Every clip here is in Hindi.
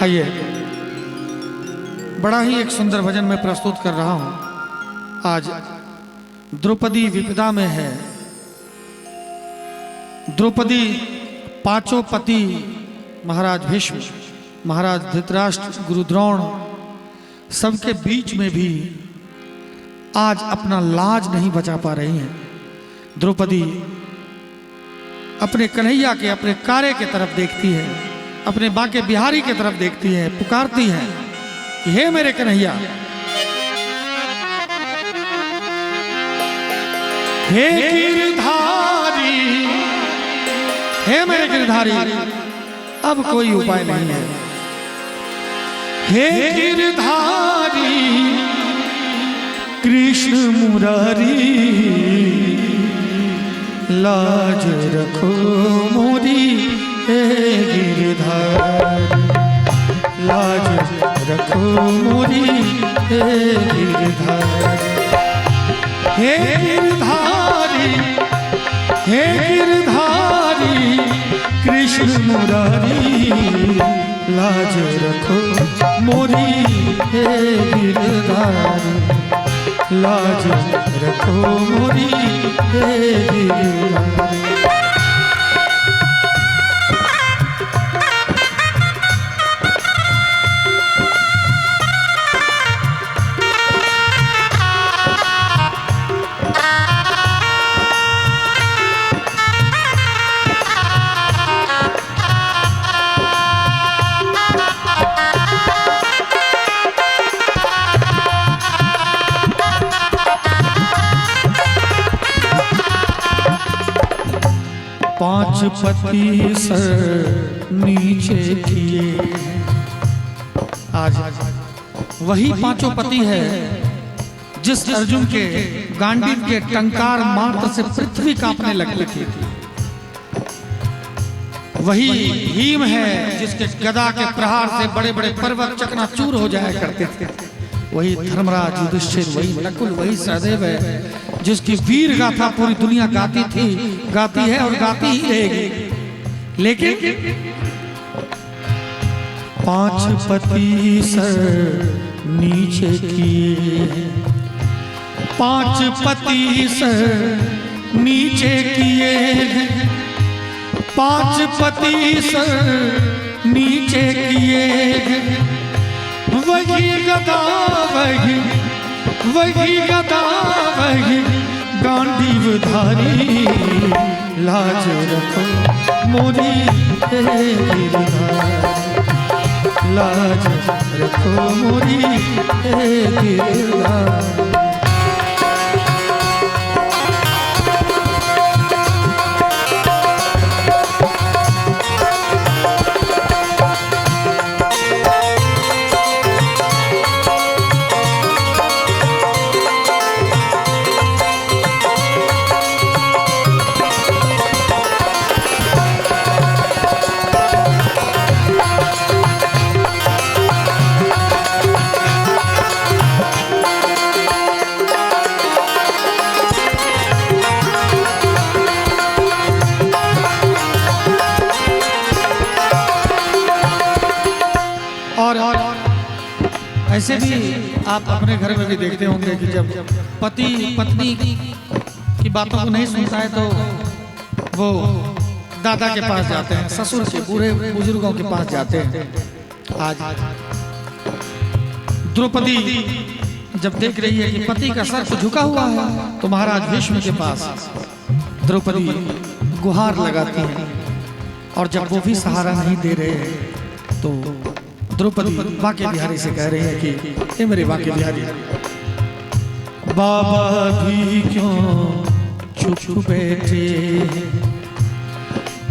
आइए, बड़ा ही एक सुंदर भजन मैं प्रस्तुत कर रहा हूं। आज द्रौपदी विपदा में है। द्रौपदी पांचों पति महाराज भीष्म, महाराज धृतराष्ट्र, गुरु द्रोण सबके बीच में भी आज अपना लाज नहीं बचा पा रही हैं। द्रौपदी अपने कन्हैया के, अपने कार्य की तरफ देखती है, अपने बाके बिहारी की तरफ देखती है, पुकारती है कि हे मेरे कन्हैया, हे गिरधारी, हे मेरे गिरधारी, अब कोई उपाय नहीं है। हे गिरधारी कृष्ण मुरारी, लाज रखो मोरी, हे गिरधारी, लाज रखो मोरी, हे गिरधारी, हे गिरधारी, हे गिरधारी कृष्ण मुरारी, लाज रखो मोरी, हे गिरधारी, लाज रखो मोरी, हे गिरधारी। पांच पति सर नीचे किए। आज वही पांचों पति है जिस अर्जुन के गांडीव के टंकार मात्र से पृथ्वी कांपने लगती थी। वही भीम है जिसके गदा के प्रहार से बड़े बड़े पर्वत चकनाचूर हो जाया करते थे। वही धर्मराज युधिष्ठिर, वही नकुल, वही सहदेव है जिसकी वीर गाथा पूरी दुनिया गाती थी, गाती है और गाती ही रहेगी। लेकिन पांच पति सर नीचे किए, पांच पति सर नीचे किए, पांच पति सर नीचे किए। वही गदा वही गदा वही गांडीव धारी, लाज रखो मोरी, हे गिरधारी, लाज रखो मोरी, हे गिरधारी। ऐसे भी आप अपने घर में भी देखते होंगे कि जब पति पत्नी की बातों को नहीं सुनता है तो वो दादा के पास जाते हैं, ससुर के, बूढ़े बुजुर्गों के पास जाते हैं। आज द्रौपदी जब देख रही है कि पति का सर तो झुका हुआ है तो महाराज भीष्म के पास द्रौपदी गुहार लगाती है। और जब वो भी सहारा नहीं दे रहे हैं तो द्रौपदी बाके बिहारी से कह रही है कि हे मेरे बाके बिहारी, बाबा भी क्यों चुप बैठे,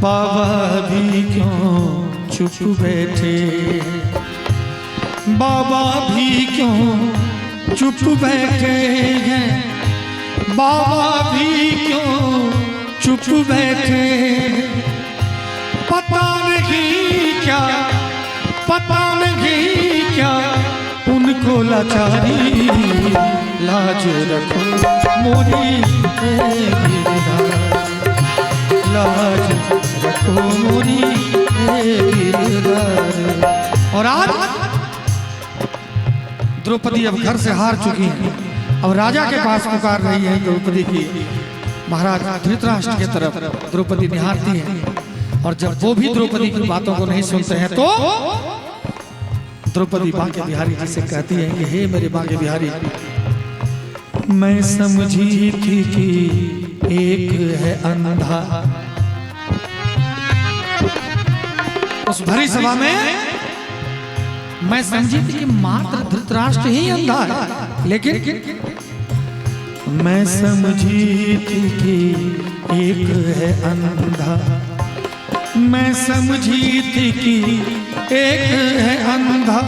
बाबा भी क्यों चुप बैठे, बाबा भी क्यों चुप बैठे हैं, बाबा भी क्यों चुप बैठे। पता नहीं क्या, पता नहीं क्या उनको लाचारी, लाज रखो मोरी, हे गिरधारी, लाज रखो मोरी, हे गिरधारी। और आज द्रौपदी अब घर से हार चुकी है। अब राजा के पास पुकार रही है द्रौपदी की। महाराज धृतराष्ट्र की तरफ द्रौपदी निहारती है और जब वो भी द्रौपदी की बातों को नहीं सुनते हैं तो द्रौपदी बांके बिहारी जी से कहती है कि हे मेरे बांके बिहारी, मैं समझी थी कि एक है अंधा। उस भरी सभा में मैं समझी थी कि मात्र धृतराष्ट्र ही अंधा है, लेकिन मैं समझी थी कि एक है अंधा। मैं समझी थी कि एक है अंधा।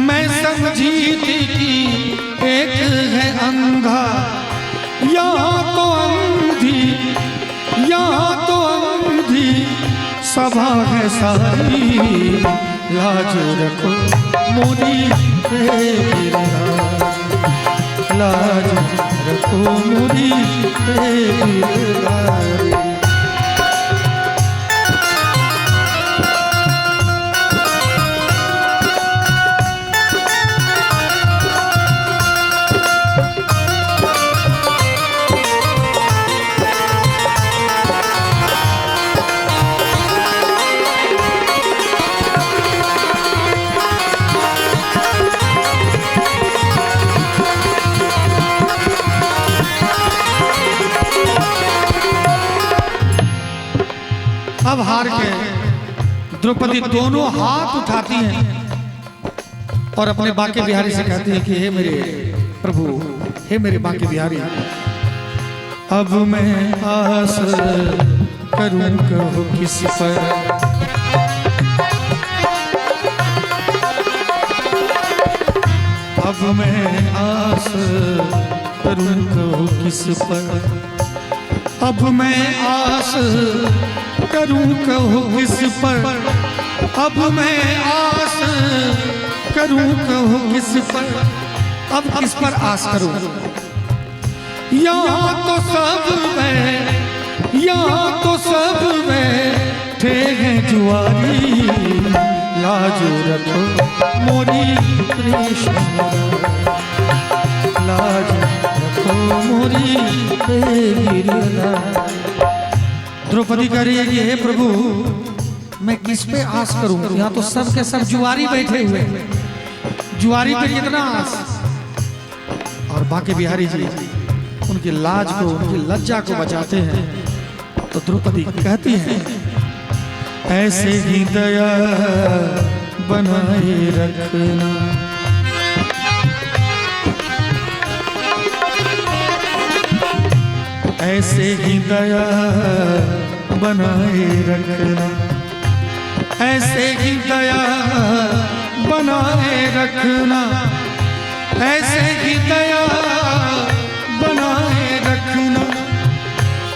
मैं समझी थी कि एक है अंधा। यहाँ तो अंधी, यहाँ तो अंधी सभा है सारी। लाज रखो मोरी लाज रखो मोरी अब हार के द्रौपदी दोनों हाथ उठाती हैं और अपने बांके बिहारी से कहती है कि हे मेरे प्रभु, हे मेरे बांके बिहारी, अब मैं आस करूं कहो किस पर। अब मैं आस करूं कहो किस पर। अब मैं आस करूं कहो किस पर। अब मैं आस करूं कहो किस पर। अब किस पर आस करूं? यहाँ तो सब में, यहाँ तो सब में थे हैं जुआरी। लाज रखो मोरी कृष्ण, लाज रखो मोरी गिरधर। द्रौपदी कह रही है कि हे प्रभु, मैं किस पे आस करूं? यहाँ तो सब के सब जुआरी बैठे हुए, जुआरी पे कितना आस। और बांके बिहारी जी उनकी लाज को, उनकी लज्जा को बचाते हैं। तो द्रौपदी कहती है, ऐसे ही दया बनाए रखना। ऐसे ही दया बनाए रखना। ऐसे ही दया बनाए रखना। ऐसे ही दया बनाए रखना।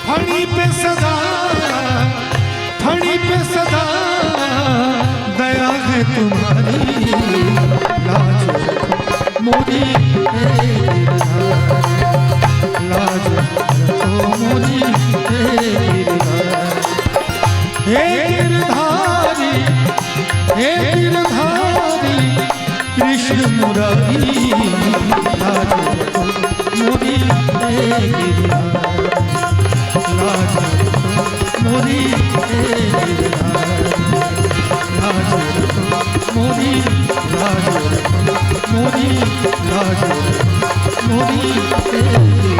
फणी पे सदा, फणी पे सदा दया है तुम्हारी। लाज मोरी लाज मोरी हे गिरधारी, हे गिरधारी कृष्ण मुरारी। लाज मोरी लाज मोरी लाज मोरी लाज मोरी लाज मोरी।